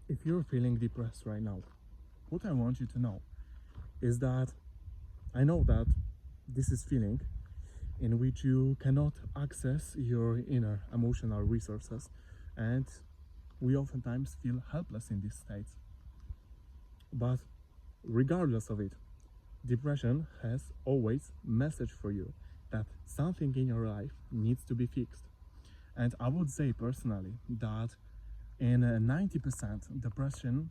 If you're feeling depressed right now, what I want you to know is that I know that this is feeling in which you cannot access your inner emotional resources, and we oftentimes feel helpless in these states. But regardless of it, depression has always message for you that something in your life needs to be fixed. And I would say personally that in 90% depression,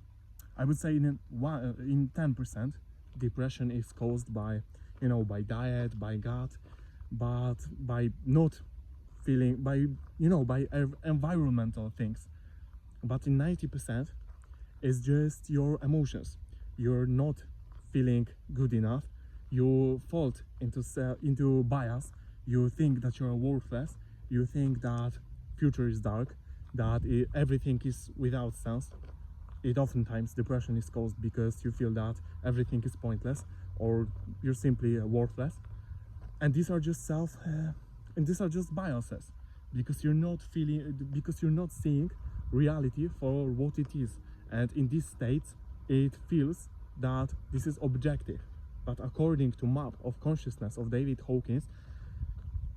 I would say in 10% depression is caused by, by diet, by gut, but by not feeling, by environmental things. But in 90% it's just your emotions. You're not feeling good enough. You fall into bias. You think that you're worthless. You think that future is dark, that everything is without sense. It oftentimes depression is caused because you feel that everything is pointless or you're simply worthless. And these are just and these are just biases because you're not seeing reality for what it is. And in this state it feels that this is objective, but according to map of consciousness of David Hawkins,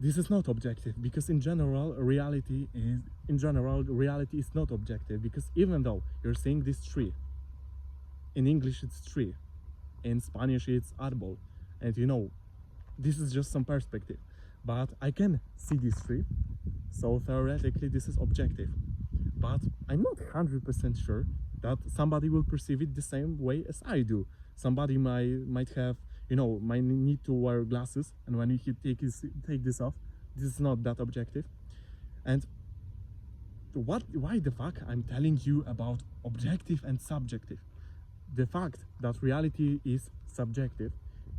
this is not objective, because in general reality is not objective, because even though you're seeing this tree, in English it's tree, in Spanish it's árbol, and this is just some perspective, but I can see this tree, so theoretically this is objective. But I'm not 100% sure that somebody will perceive it the same way as I do. Somebody might have, might need to wear glasses, and when he take this off, this is not that objective. And why the fuck I'm telling you about objective and subjective? The fact that reality is subjective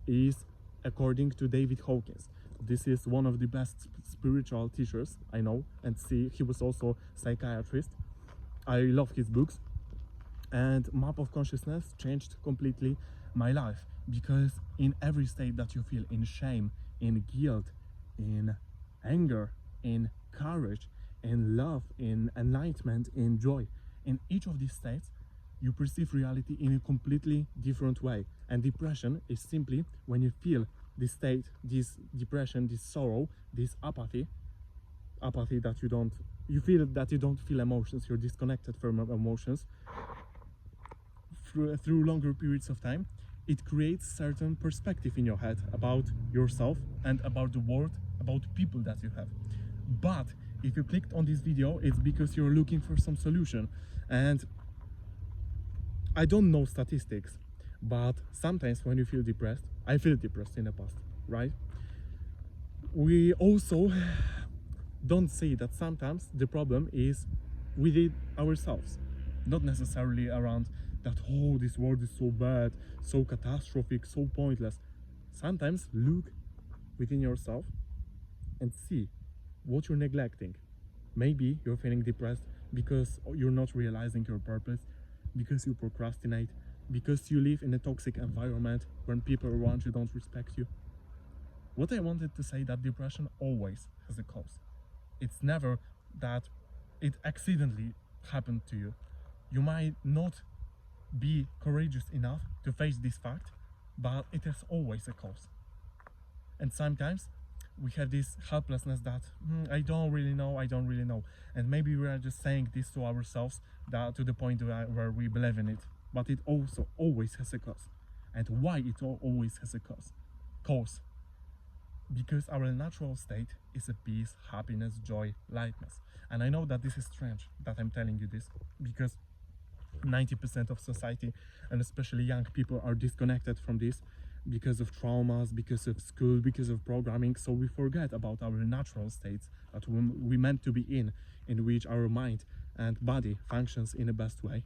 is according to David Hawkins. This is one of the best spiritual teachers I know, and he was also psychiatrist. I love his books, and Map of Consciousness changed completely my life, because in every state that you feel, in shame, in guilt, in anger, in courage, in love, in enlightenment, in joy, in each of these states you perceive reality in a completely different way. And depression is simply when you feel this state, this depression, this sorrow, this apathy that you feel that you don't feel emotions, you're disconnected from emotions through longer periods of time. It creates certain perspective in your head about yourself and about the world, about people that you have. But if you clicked on this video, it's because you're looking for some solution. And I don't know statistics, but sometimes when you feel depressed, I feel depressed in the past, right? We also don't see that sometimes the problem is within ourselves, not necessarily around that, oh, this world is so bad, so catastrophic, so pointless. Sometimes look within yourself and see what you're neglecting. Maybe you're feeling depressed because you're not realizing your purpose, because you procrastinate, because you live in a toxic environment when people around you don't respect you. What I wanted to say, that depression always has a cause. It's never that it accidentally happened to you. You might not be courageous enough to face this fact, but it has always a cause. And sometimes we have this helplessness that I don't really know, and maybe we are just saying this to ourselves, that to the point where we believe in it. But it also always has a cause. And why it always has a cause? Because our natural state is a peace, happiness, joy, lightness. And I know that this is strange that I'm telling you this, because 90% of society, and especially young people, are disconnected from this because of traumas, because of school, because of programming. So we forget about our natural states that we meant to be in which our mind and body functions in the best way.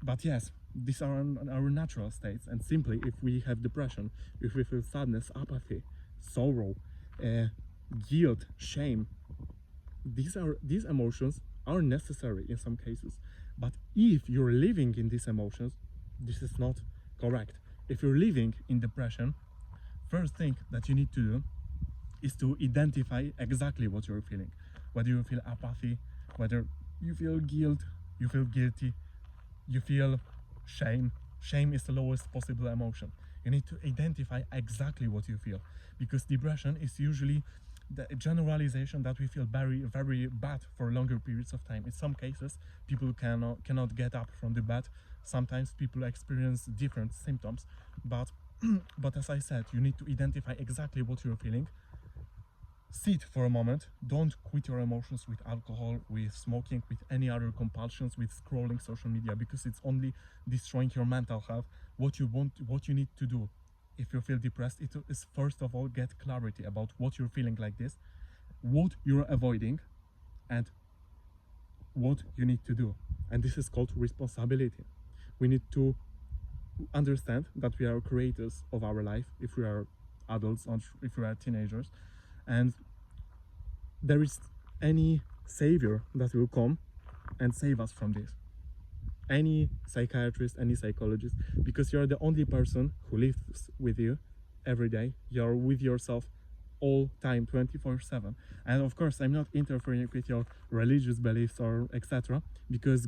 But yes, these are our natural states, and simply if we have depression, if we feel sadness, apathy, sorrow, guilt, shame, these emotions are necessary in some cases. But if you're living in these emotions, this is not correct. If you're living in depression, first thing that you need to do is to identify exactly what you're feeling. Whether you feel apathy, whether you feel guilt, you feel guilty, you feel shame. Shame is the lowest possible emotion. You need to identify exactly what you feel, because depression is usually the generalization that we feel very, very bad for longer periods of time. In some cases, people cannot get up from the bed. Sometimes people experience different symptoms, but but as I said, you need to identify exactly what you're feeling. Sit for a moment. Don't quit your emotions with alcohol, with smoking, with any other compulsions, with scrolling social media, because it's only destroying your mental health. What you need to do if you feel depressed, it is first of all get clarity about what you're feeling like this, what you're avoiding, and what you need to do. And this is called responsibility. We need to understand that we are creators of our life if we are adults or if we are teenagers, and there is any savior that will come and save us from this, any psychiatrist, any psychologist, because you're the only person who lives with you every day. You're with yourself all time, 24/7. And of course, I'm not interfering with your religious beliefs or etc., because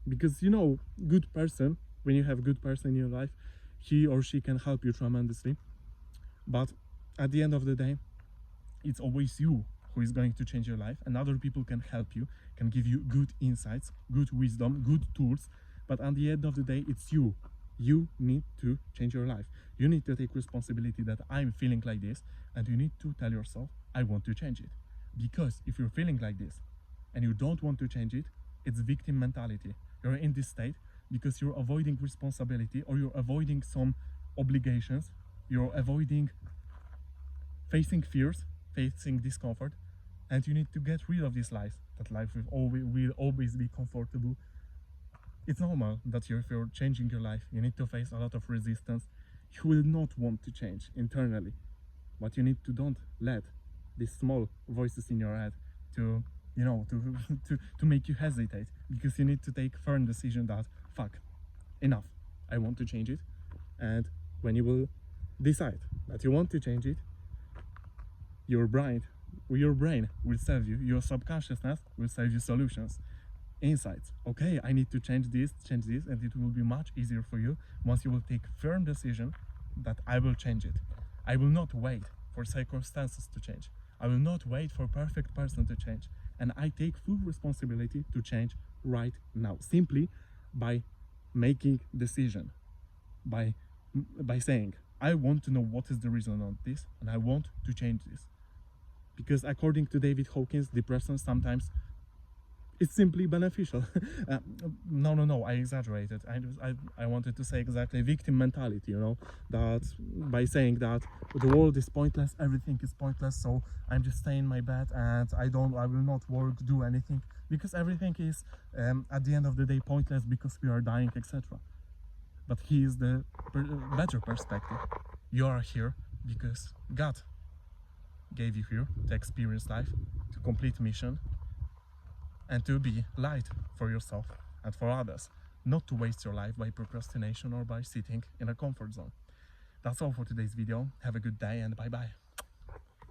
because you know, good person, when you have a good person in your life, he or she can help you tremendously. But at the end of the day, it's always you who is going to change your life, and other people can help you, can give you good insights, good wisdom, good tools. But at the end of the day, it's you. You need to change your life. You need to take responsibility that I'm feeling like this, and you need to tell yourself, I want to change it. Because if you're feeling like this and you don't want to change it, it's victim mentality. You're in this state because you're avoiding responsibility, or you're avoiding some obligations, you're avoiding facing fears, facing discomfort, and you need to get rid of this life, that life will always be comfortable. It's normal that if you're changing your life, you need to face a lot of resistance. You will not want to change internally, but you need to don't let these small voices in your head to, you know, to make you hesitate, because you need to take firm decision that, fuck, enough, I want to change it. And when you will decide that you want to change it, your brain will serve you, your subconsciousness will serve you solutions, insights. Okay, I need to change this, and it will be much easier for you once you will take firm decision that I will change it. I will not wait for circumstances to change. I will not wait for a perfect person to change. And I take full responsibility to change right now, simply by making decision, by saying, I want to know what is the reason of this, and I want to change this. Because according to David Hawkins, depression sometimes it's simply beneficial. No, I exaggerated. I wanted to say exactly victim mentality, you know, that by saying that the world is pointless, everything is pointless, so I'm just staying in my bed and I will not work, do anything, because everything is at the end of the day pointless because we are dying, etc. But here's the better perspective. You are here because God gave you here to experience life, to complete mission, and to be light for yourself and for others, not to waste your life by procrastination or by sitting in a comfort zone. That's all for today's video. Have a good day and bye bye.